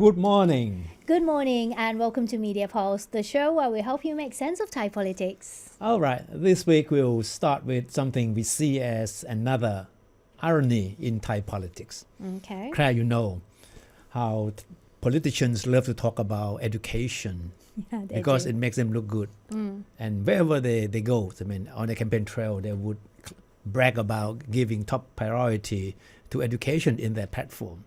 Good morning. Good morning and welcome to Media Pulse, the show where we help you make sense of Thai politics. All right, this week we'll start with something we see as another irony in Thai politics. Okay. Clare, you know how politicians love to talk about education because it makes them look good. And wherever they go, I mean, on the campaign trail, they would brag about giving top priority to education in their platform.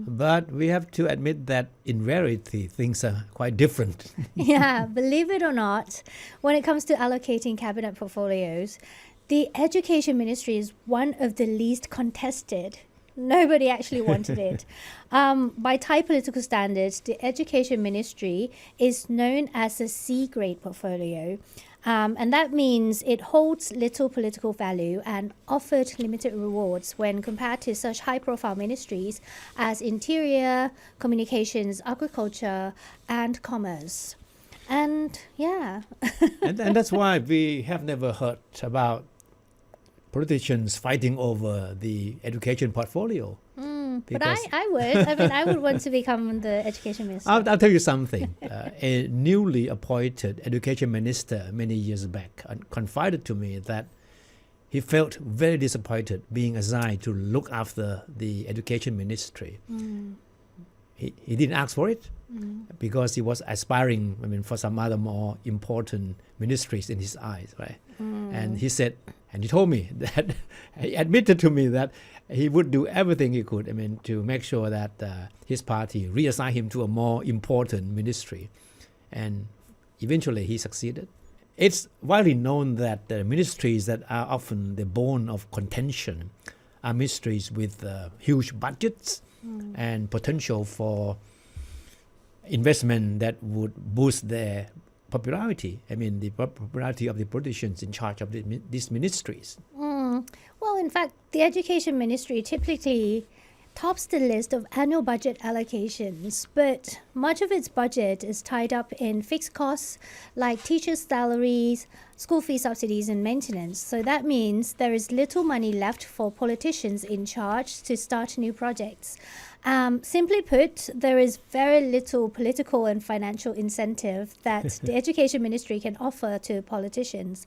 But we have to admit that in reality, things are quite different. Yeah, believe it or not, when it comes to allocating cabinet portfolios, the education ministry is one of the least contested. Nobody actually wanted it. By Thai political standards, the education ministry is known as a C-grade portfolio. And that means it holds little political value and offered limited rewards when compared to such high-profile ministries as Interior, Communications, Agriculture, and Commerce. And yeah. and that's why we have never heard about politicians fighting over the education portfolio. But I would. I mean, I would want to become the education minister. I'll tell you something. A newly appointed education minister many years back confided to me that he felt very disappointed being assigned to look after the education ministry. He didn't ask for it because he was aspiring, I mean, for some other more important ministries in his eyes, right? And he said, and he told me that, he admitted to me that he would do everything he could, I mean, to make sure that his party reassign him to a more important ministry. And eventually he succeeded. It's widely known that the ministries that are often the bone of contention are ministries with huge budgets and potential for investment that would boost their popularity. I mean, the popularity of the politicians in charge of these ministries. Well, in fact, the education ministry typically tops the list of annual budget allocations, but much of its budget is tied up in fixed costs like teachers' salaries, school fee subsidies, and maintenance. So that means there is little money left for politicians in charge to start new projects. Simply put, there is very little political and financial incentive that the education ministry can offer to politicians.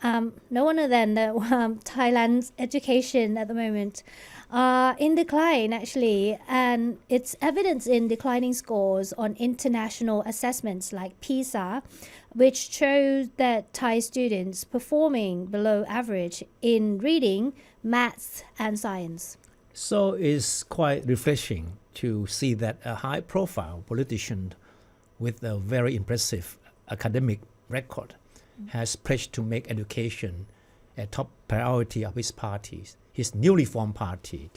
No wonder then that Thailand's education at the moment are in decline, actually, and it's evidence in declining scores on international assessments like PISA, which show that Thai students performing below average in reading, maths, and science. So it's quite refreshing to see that a high-profile politician with a very impressive academic record has pledged to make education a top priority of his parties, his newly formed party.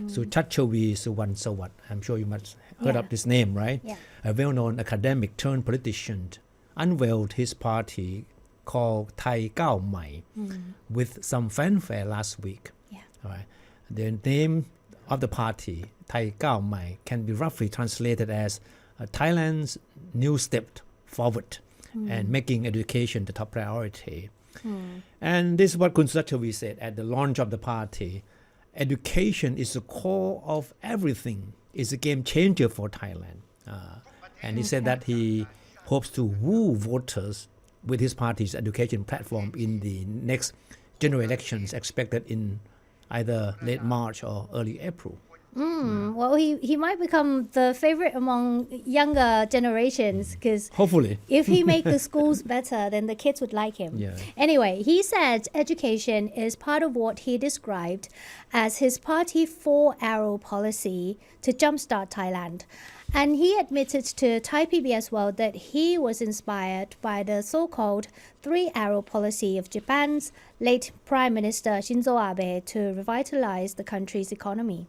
So Thepchai Suwan, I'm sure you must have heard of this name, right? Yeah. A well-known academic turned politician unveiled his party called Kao Mai with some fanfare last week. Yeah. All right. The name of the party, Kao Mai, can be roughly translated as Thailand's new step forward and making education the top priority. And this is what Kun Suchachavi said at the launch of the party. Education is the core of everything. It's a game changer for Thailand. And he said that he hopes to woo voters with his party's education platform in the next general elections expected in either late March or early April. Well, he might become the favorite among younger generations because hopefully, if he make the schools better, then the kids would like him. Yeah. Anyway, he said education is part of what he described as his party 4-arrow policy to jumpstart Thailand. And he admitted to Thai PBS World that he was inspired by the so-called 3-arrow policy of Japan's late Prime Minister Shinzo Abe to revitalize the country's economy.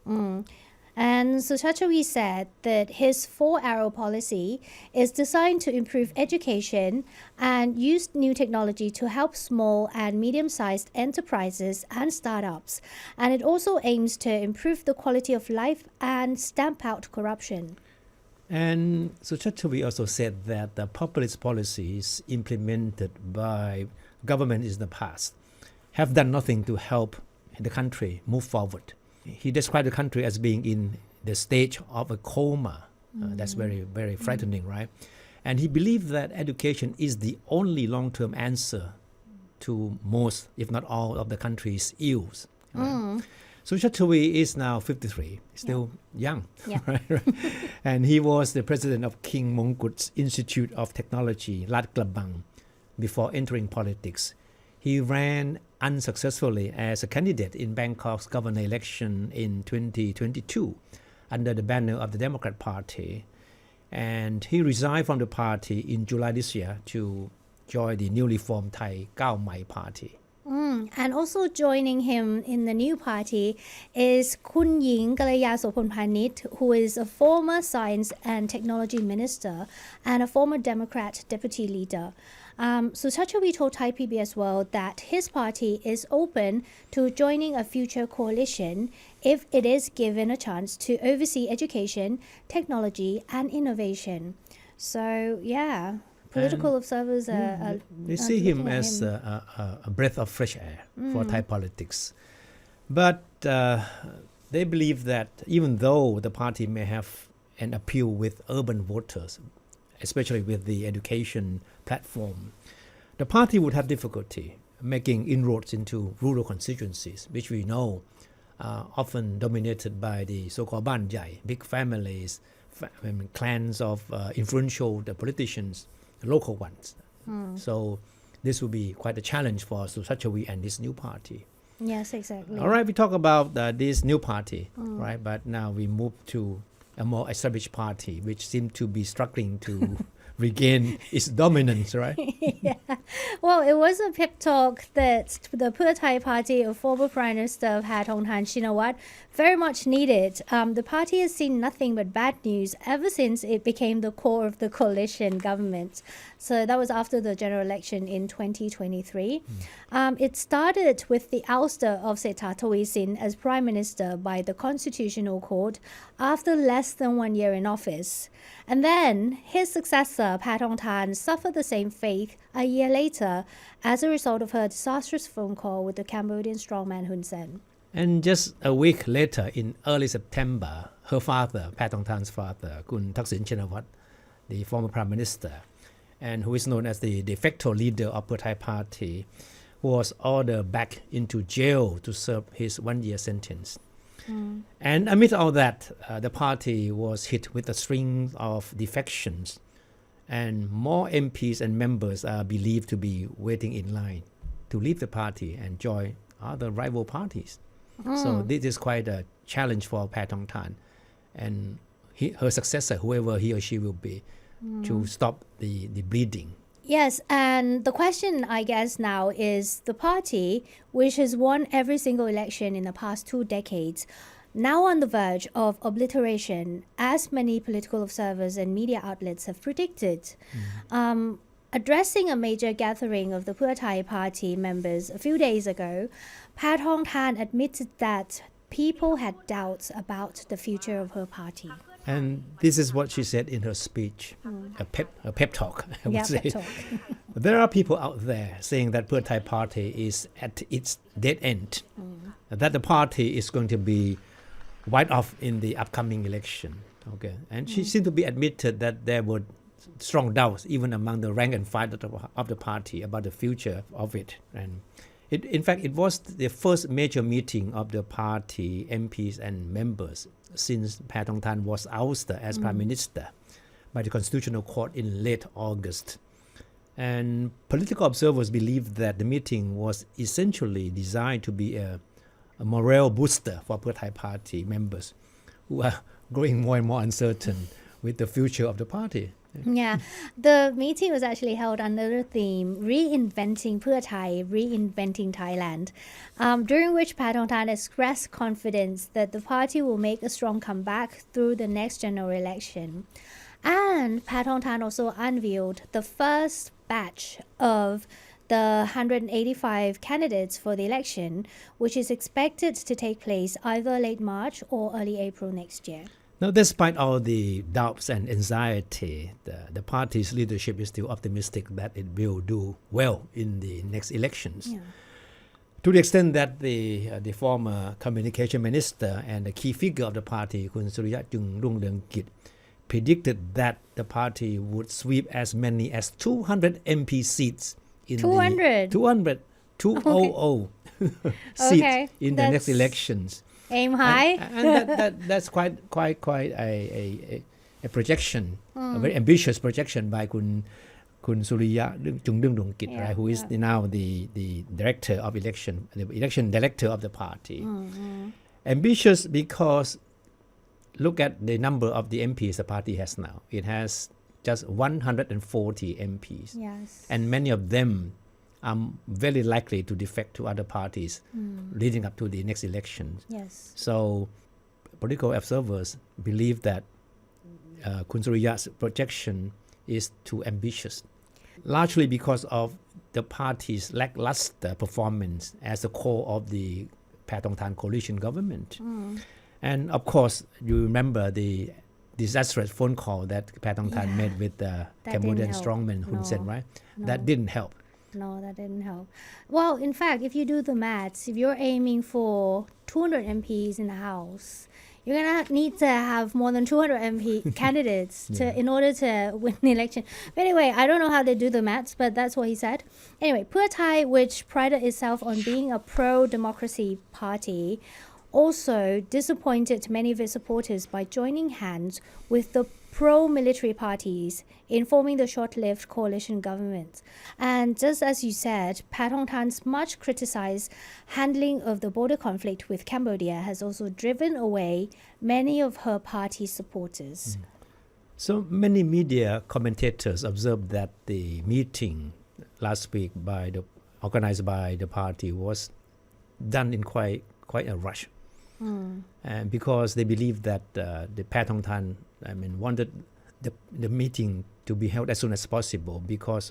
And Suchachavi said that his 4-arrow policy is designed to improve education and use new technology to help small and medium-sized enterprises and startups. And it also aims to improve the quality of life and stamp out corruption. And Suchachavi also said that the populist policies implemented by government in the past have done nothing to help the country move forward. He described the country as being in the stage of a coma That's very, very frightening, right? And he believed that education is the only long-term answer to most, if not all, of the country's ills. Right? Suchathavi is now 53, still young, right? And he was the president of King Mongkut's Institute of Technology, Lat Krabang, before entering politics. He ran unsuccessfully as a candidate in Bangkok's governor election in 2022 under the banner of the Democrat Party. And he resigned from the party in July this year to join the newly formed Thai Kao Mai party. And also joining him in the new party is Kun Ying Galayasoponpanit, who is a former science and technology minister and a former Democrat deputy leader. Suchachawi told Thai PBS World that his party is open to joining a future coalition if it is given a chance to oversee education, technology, and innovation. So, yeah. Political observers they see him as a breath of fresh air for Thai politics. But they believe that even though the party may have an appeal with urban voters, especially with the education platform, the party would have difficulty making inroads into rural constituencies, which we know are often dominated by the so-called Bhumjaithai, big families, clans of influential politicians, local ones. So this will be quite a challenge for Suchachawi and his new party. Yes, exactly. All right, we talk about this new party, right? But now we move to a more established party, which seems to be struggling to regain its dominance, right? Yeah. Well, it was a pep talk that the Pheu Thai party of former Prime Minister Paetongtarn Shinawatra very much needed. The party has seen nothing but bad news ever since it became the core of the coalition government. So that was after the general election in 2023. It started with the ouster of Sethar Thavisin as Prime Minister by the Constitutional Court after less than 1 year in office. And then his successor, Paetongtarn, suffered the same fate a year later as a result of her disastrous phone call with the Cambodian strongman Hun Sen. And just a week later, in early September, her father, Paetongtarn's father, Kun Thaksin Shinawatra, the former Prime Minister, and who is known as the de facto leader of Pheu Thai party, was ordered back into jail to serve his 1-year sentence. And amid all that, the party was hit with a string of defections, and more MPs and members are believed to be waiting in line to leave the party and join other rival parties. So this is quite a challenge for Paetongtarn and her successor, whoever he or she will be, to stop the bleeding. Yes, and the question, I guess, now is the party, which has won every single election in the past 2 decades, now on the verge of obliteration, as many political observers and media outlets have predicted. Addressing a major gathering of the Pheu Thai party members a few days ago, Paetongtarn admitted that people had doubts about the future of her party. And this is what she said in her speech, a pep talk, I would say. Pep talk. There are people out there saying that Pheu Thai party is at its dead end, that the party is going to be wiped off in the upcoming election. Okay, and she seemed to be admitted that there were strong doubts even among the rank and file of the party about the future of it. And in fact, it was the first major meeting of the party MPs and members since Paetongtarn was ousted as Prime Minister by the Constitutional Court in late August. And political observers believe that the meeting was essentially designed to be a morale booster for Pheu Thai party members who are growing more and more uncertain with the future of the party. Yeah, the meeting was actually held under the theme Reinventing Pheu Thai, Reinventing Thailand, during which Paetongtarn expressed confidence that the party will make a strong comeback through the next general election. And Paetongtarn also unveiled the first batch of the 185 candidates for the election, which is expected to take place either late March or early April next year. Now, despite all the doubts and anxiety, the party's leadership is still optimistic that it will do well in the next elections. Yeah. To the extent that the former communication minister and the key figure of the party, Kun Suriyat Jung Rung Leung Kit, predicted that the party would sweep as many as 200 MP seats in 200? 200 seats Okay, in the next elections. Aim high. And that's quite a projection, a very ambitious projection by Kun Suriya Jungdung-Dungkit, right, who is now the director of election, the election director of the party. Ambitious because look at the number of the MPs the party has now. It has just 140 MPs. Yes. And many of them are very likely to defect to other parties leading up to the next election. Yes. So political observers believe that Kun Suriya's projection is too ambitious, largely because of the party's lackluster performance as the core of the Pheu Thai coalition government. And of course, you remember the disastrous phone call that Pheu Thai made with the Cambodian strongman Hun Sen, right? That didn't help. No, that didn't help. Well, in fact, if you do the maths, if you're aiming for 200 MPs in the House, you're going to need to have more than 200 MP candidates in order to win the election. But anyway, I don't know how they do the maths, but that's what he said. Anyway, Pheu Thai, which prided itself on being a pro-democracy party, also disappointed many of its supporters by joining hands with the pro-military parties in forming the short-lived coalition government. And just as you said, Pheu Thai's much criticized handling of the border conflict with Cambodia has also driven away many of her party's supporters. So many media commentators observed that the meeting last week organized by the party was done in quite a rush. And because they believe that the Pheu Thai wanted the meeting to be held as soon as possible because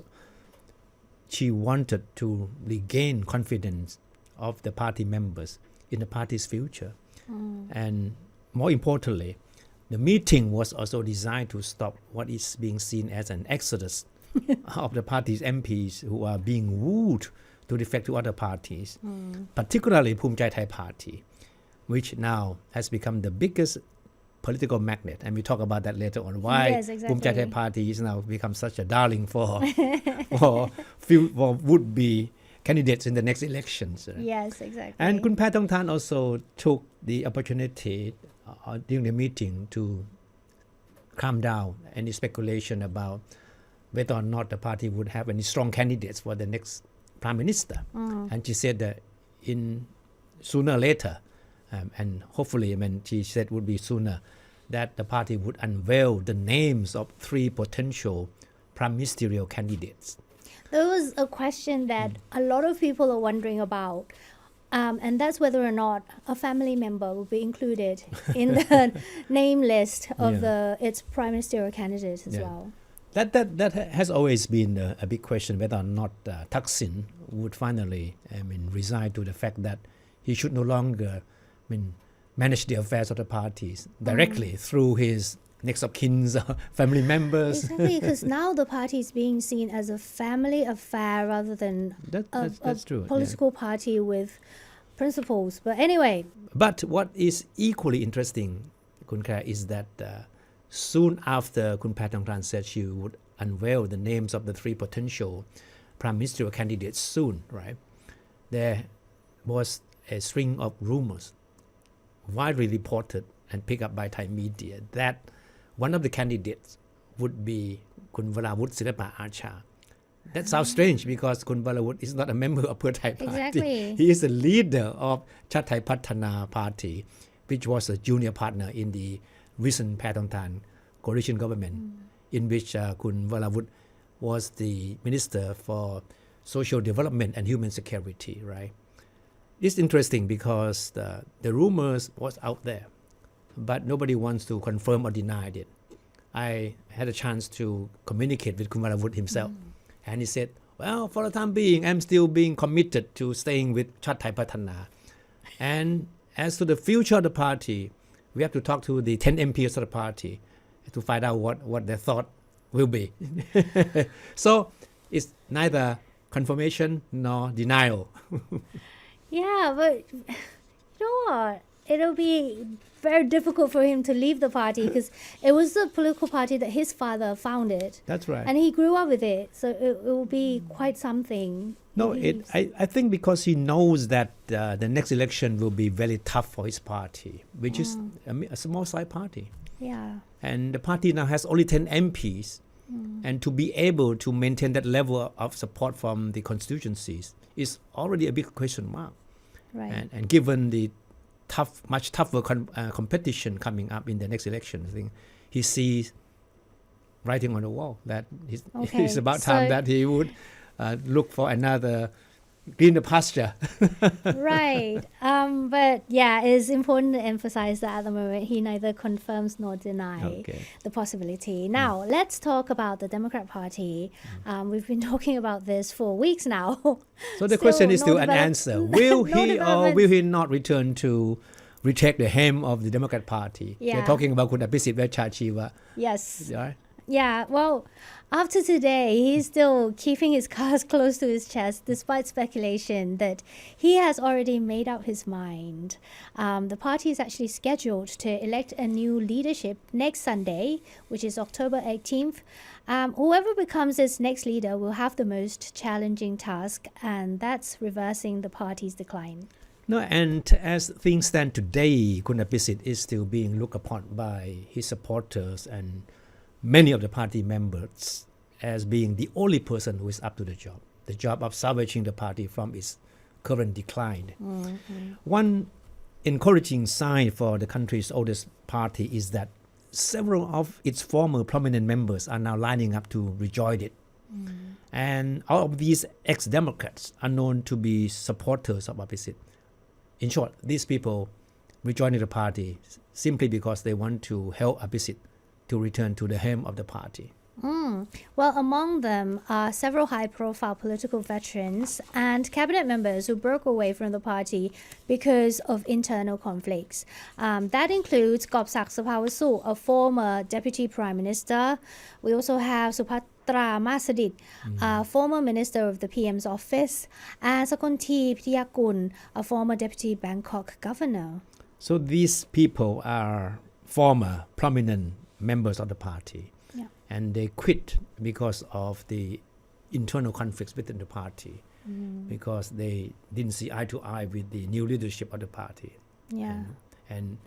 she wanted to regain confidence of the party members in the party's future. And more importantly, the meeting was also designed to stop what is being seen as an exodus of the party's MPs who are being wooed to defect to other parties, particularly Bhumjaithai party, which now has become the biggest political magnet, and we talk about that later on. Why Bhumjaithai party is now become such a darling for would-be candidates in the next elections. Yes, exactly. And Kun Pheu Thai also took the opportunity during the meeting to calm down any speculation about whether or not the party would have any strong candidates for the next prime minister. And she said that sooner or later, and hopefully, she said would be sooner, that the party would unveil the names of 3 potential prime ministerial candidates. There was a question that a lot of people are wondering about, and that's whether or not a family member will be included in the name list of its prime ministerial candidates as well. That has always been a big question, whether or not Thaksin would finally resign to the fact that he should no longer manage the affairs of the parties directly through his next of kin's family members. Exactly, because now the party is being seen as a family affair rather than that's true, political party with principles. But anyway. But what is equally interesting, Kun Clare, is that soon after Kun Pheu Thai said she would unveil the names of the 3 potential prime ministerial candidates soon, right? There was a string of rumors widely reported and picked up by Thai media that one of the candidates would be Kun Varavut Sirapa Archa. That sounds strange because Kun Varavut is not a member of Pheu Thai party. Exactly. He is a leader of Chat Thai Pathana party, which was a junior partner in the recent Pheu Thai coalition government, in which Kun Varavut was the Minister for Social Development and Human Security, right? It's interesting because the rumors was out there, but nobody wants to confirm or deny it. I had a chance to communicate with Kun Varavut himself, and he said, well, for the time being, I'm still being committed to staying with Chat Thai Pathana. And as to the future of the party, we have to talk to the 10 MPs of the party to find out what their thought will be. So it's neither confirmation nor denial. Yeah, but you know what? It'll be very difficult for him to leave the party because it was the political party that his father founded. That's right. And he grew up with it, so it will be quite something. No, I think because he knows that the next election will be very tough for his party, which is a small side party. Yeah. And the party now has only 10 MPs. And to be able to maintain that level of support from the constituencies is already a big question mark. Right. And given the much tougher competition coming up in the next election, I think he sees writing on the wall that it's about time that he would look for another greener pasture. Right. But yeah, it's important to emphasize that at the moment he neither confirms nor denies the possibility. Now, let's talk about the Democrat Party. We've been talking about this for weeks now. So the question is still unanswered. Will he or will he not return to retake the helm of the Democrat Party? Yeah. We're talking aboutคุณอภิสิทธิ์เวชชาชีวะ Yes. Right? Yeah, well, after today, he's still keeping his cards close to his chest despite speculation that he has already made up his mind. The party is actually scheduled to elect a new leadership next Sunday, which is October 18th. Whoever becomes its next leader will have the most challenging task, and that's reversing the party's decline. No, and as things stand today,คุณอภิสิทธิ์ is still being looked upon by his supporters and many of the party members as being the only person who is up to the job of salvaging the party from its current decline. One encouraging sign for the country's oldest party is that several of its former prominent members are now lining up to rejoin it. And all of these ex-Democrats are known to be supporters of Abhisit. In short, these people rejoining the party simply because they want to help Abhisit to return to the helm of the party. Well, among them are several high-profile political veterans and cabinet members who broke away from the party because of internal conflicts. That includes Gopsak Saphawasu, a former deputy prime minister. We also have Supatra Masadit, a former minister of the PM's office, and Sakonti Ptiyakun, a former deputy Bangkok governor. So these people are former prominent members of the party. And they quit because of the internal conflicts within the party, because they didn't see eye to eye with the new leadership of the party. Yeah. And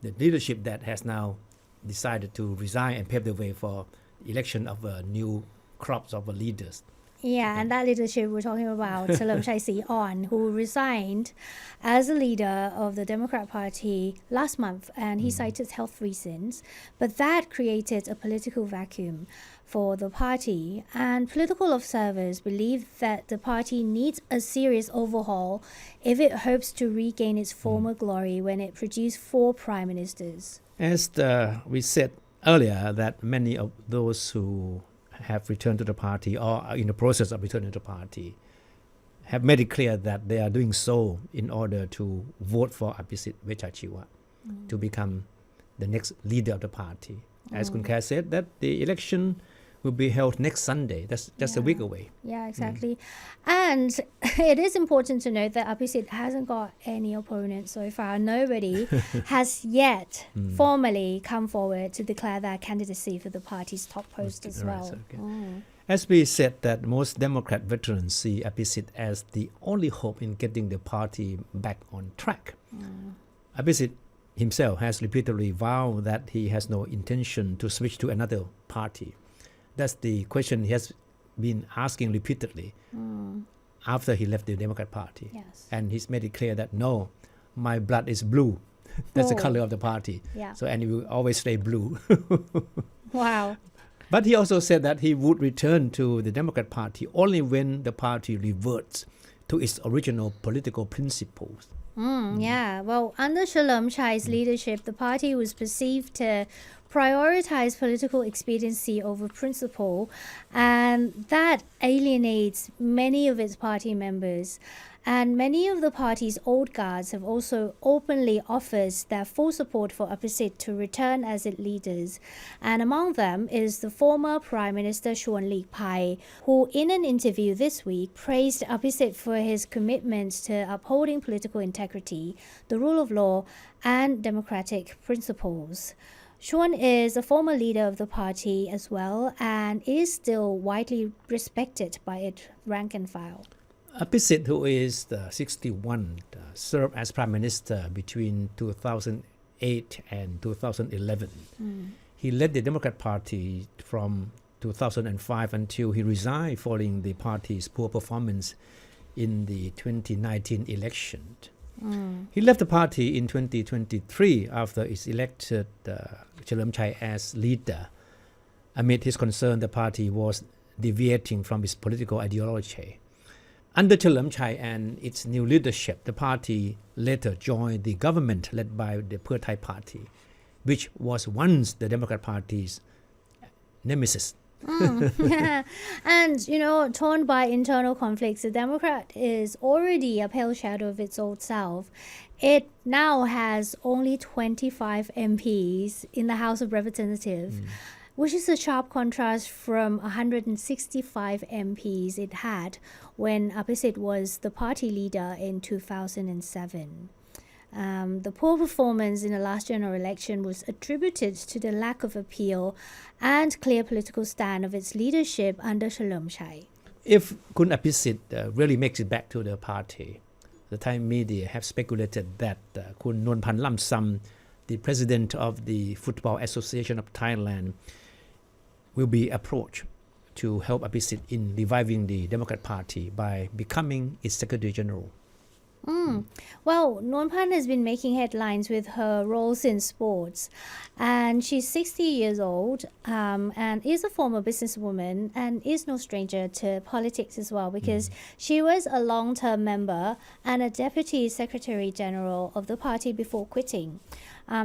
the leadership that has now decided to resign and pave the way for election of a new crops of leaders. Yeah, and that leadership we're talking about, Thepchai On, who resigned as a leader of the Democrat Party last month, and he cited health reasons. But that created a political vacuum for the party, and political observers believe that the party needs a serious overhaul if it hopes to regain its former glory when it produced 4 prime ministers. As we said earlier, that many of those who have returned to the party or are in the process of returning to the party have made it clear that they are doing so in order to vote for Abhisit Vechachiwa to become the next leader of the party. As Kun Clare said, that the election will be held next Sunday. That's just a week away. Yeah, exactly. And it is important to note that Abhisit hasn't got any opponent so far. Nobody has yet formally come forward to declare their candidacy for the party's top post as well. Okay. As we said, that most Democrat veterans see Abhisit as the only hope in getting the party back on track. Abhisit himself has repeatedly vowed that he has no intention to switch to another party. That's the question he has been asking repeatedly after he left the Democrat Party. Yes. And he's made it clear that no, my blood is blue. That's the color of the party. Yeah. So, and he will always stay blue. Wow. But he also said that he would return to the Democrat Party only when the party reverts to its original political principles. Yeah, well, under Thepchai's leadership, the party was perceived to prioritize political expediency over principle, and that alienates many of its party members. And many of the party's old guards have also openly offered their full support for Apisit to return as its leaders. And among them is the former Prime Minister Thepchai, who in an interview this week praised Apisit for his commitment to upholding political integrity, the rule of law, and democratic principles. Chuan is a former leader of the party as well and is still widely respected by its rank and file. Apisit, who is 61, served as Prime Minister between 2008 and 2011. He led the Democrat Party from 2005 until he resigned following the party's poor performance in the 2019 election. He left the party in 2023 after it elected Thepchai as leader amid his concern the party was deviating from its political ideology. Under Thepchai and its new leadership, the party later joined the government led by the Pheu Thai party, which was once the Democrat Party's nemesis. And, torn by internal conflicts, the Democrat is already a pale shadow of its old self. It now has only 25 MPs in the House of Representatives, which is a sharp contrast from 165 MPs it had when Apisit was the party leader in 2007. The poor performance in the last general election was attributed to the lack of appeal and clear political stand of its leadership under Thepchai. If Kun Apisit really makes it back to the party, the Thai media have speculated that Kun Nonpan Lamsam, the president of the Football Association of Thailand, will be approached to help Apisit in reviving the Democrat Party by becoming its Secretary General. Well, Nonpan has been making headlines with her roles in sports, and she's 60 years old and is a former businesswoman and is no stranger to politics as well because she was a long-term member and a deputy secretary general of the party before quitting.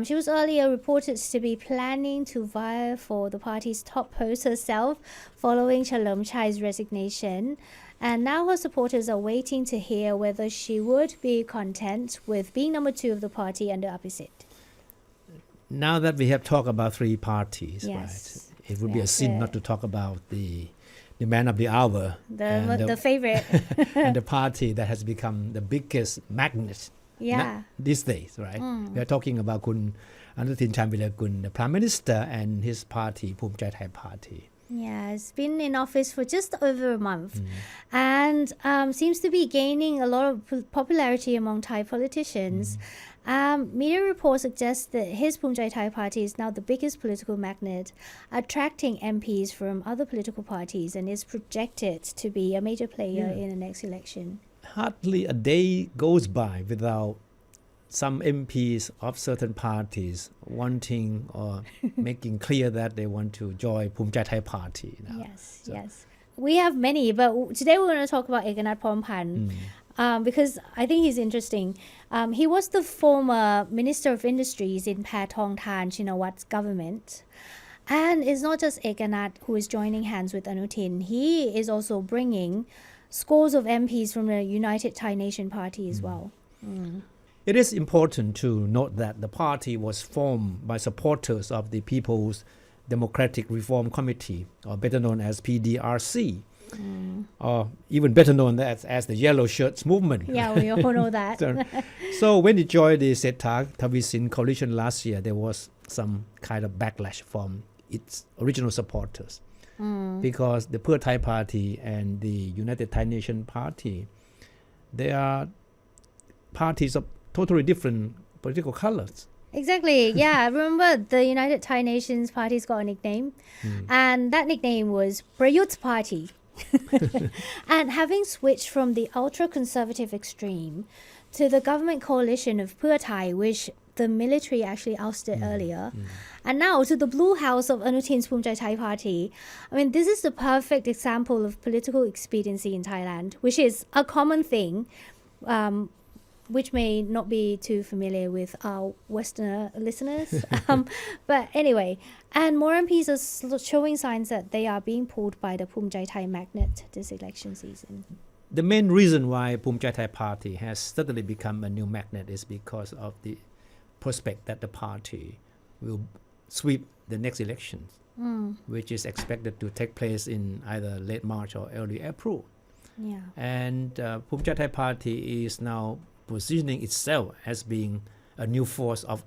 She was earlier reported to be planning to vie for the party's top post herself following Thepchai's resignation. And now her supporters are waiting to hear whether she would be content with being number 2 of the party under Apisit. Now that we have talked about 3 parties, Yes. right? It would be a sin not to talk about the man of the hour, The favorite. and the party that has become the biggest magnet these days, right? We are talking about Kun Anutin Chanvirakul, the Prime Minister, and his party, Bhumjaithai party. Yeah, it's been in office for just over a month and seems to be gaining a lot of popularity among Thai politicians. Media reports suggest that his Bhumjaithai party is now the biggest political magnet, attracting MPs from other political parties and is projected to be a major player in the next election. Hardly a day goes by without some MPs of certain parties wanting or making clear that they want to join Bhumjaithai party now. Yes. We have many, but today we're going to talk about Ekanath Phompan because I think he's interesting. He was the former Minister of Industries in Pathongthan Shinawat's government. And it's not just Ekanath who is joining hands with Anutin. He is also bringing scores of MPs from the United Thai Nation Party as well. It is important to note that the party was formed by supporters of the People's Democratic Reform Committee, or better known as PDRC, or even better known as the Yellow Shirts Movement. Yeah, we all know that. So when it joined the Sethar Thavisin coalition last year, there was some kind of backlash from its original supporters because the Pheu Thai party and the United Thai Nation Party, they are parties of totally different political colors. Exactly. Yeah. Remember the United Thai Nations Party's got a nickname, and that nickname was Prayut's Party. And having switched from the ultra-conservative extreme to the government coalition of Pheu Thai, which the military actually ousted earlier, and now to the Blue House of Anutin's Bhumjaithai party. I mean, this is the perfect example of political expediency in Thailand, which is a common thing, which may not be too familiar with our Westerner listeners. But anyway, and more MPs are showing signs that they are being pulled by the Bhumjaithai magnet this election season. the main reason why Bhumjaithai party has suddenly become a new magnet is because of the prospect that the party will sweep the next elections, which is expected to take place in either late March or early April. Yeah. And Bhumjaithai party is now positioning itself as being a new force of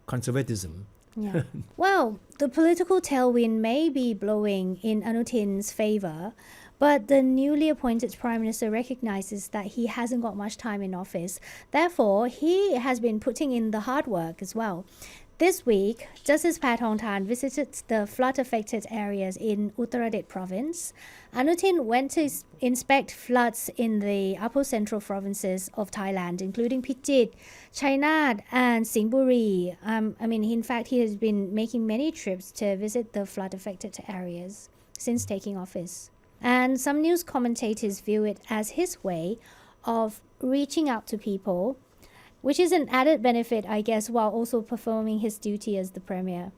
conservatism. Yeah. Well, the political tailwind may be blowing in Anutin's favor, but the newly appointed Prime Minister recognizes that he hasn't got much time in office. Therefore, he has been putting in the hard work as well. This week, Justice Pheu Thai visited the flood-affected areas in Uttarakhand province. Anutin went to inspect floods in the upper central provinces of Thailand, including Phichit, Chainat, and Singburi. In fact, he has been making many trips to visit the flood-affected areas since taking office. And some news commentators view it as his way of reaching out to people, which is an added benefit, I guess, while also performing his duty as the premier.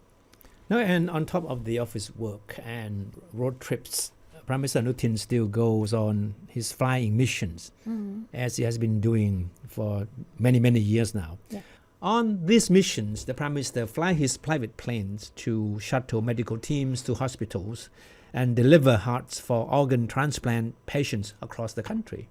No, and on top of the office work and road trips, Prime Minister Anutin still goes on his flying missions, as he has been doing for many, many years now. Yeah. On these missions, the Prime Minister flies his private planes to shuttle medical teams to hospitals and deliver hearts for organ transplant patients across the country.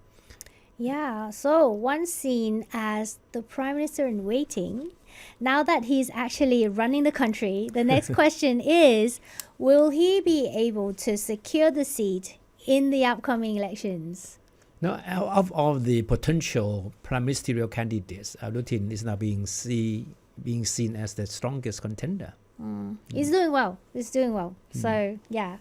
Yeah, so once seen as the Prime Minister in waiting, now that he's actually running the country, the next question is, will he be able to secure the seat in the upcoming elections? Now, of all the potential prime ministerial candidates, Anutin is now being seen as the strongest contender. He's doing well. So, yeah.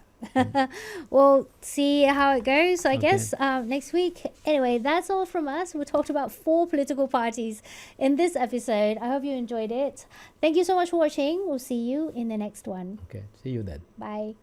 We'll see how it goes, I guess, next week. Anyway, that's all from us. We talked about 4 political parties in this episode. I hope you enjoyed it. Thank you so much for watching. We'll see you in the next one. Okay, see you then. Bye.